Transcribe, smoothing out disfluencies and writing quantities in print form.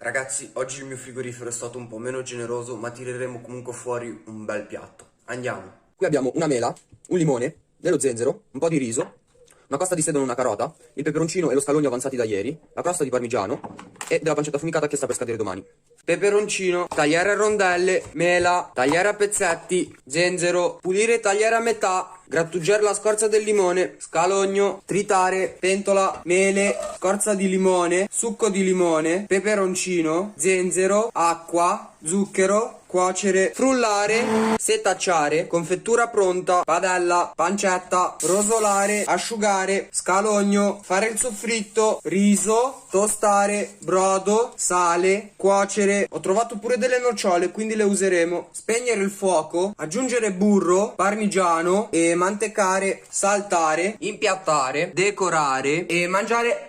Ragazzi, oggi il mio frigorifero è stato un po' meno generoso, ma tireremo comunque fuori un bel piatto. Andiamo. Qui abbiamo una mela, un limone, dello zenzero, un po' di riso, una costa di sedano e una carota, il peperoncino e lo scalogno avanzati da ieri, la crosta di parmigiano e della pancetta affumicata che sta per scadere domani. Peperoncino, tagliare a rondelle, mela, tagliare a pezzetti, zenzero, pulire e tagliare a metà, grattugiare la scorza del limone, scalogno, tritare, pentola, mele, scorza di limone, succo di limone, peperoncino, zenzero, acqua, zucchero, cuocere, frullare, setacciare, confettura pronta, padella, pancetta, rosolare, asciugare, scalogno, fare il soffritto, riso, tostare, brodo, sale, cuocere. Ho trovato pure delle nocciole, quindi le useremo. Spegnere il fuoco, aggiungere burro, parmigiano e mantecare, saltare, impiattare, decorare e mangiare.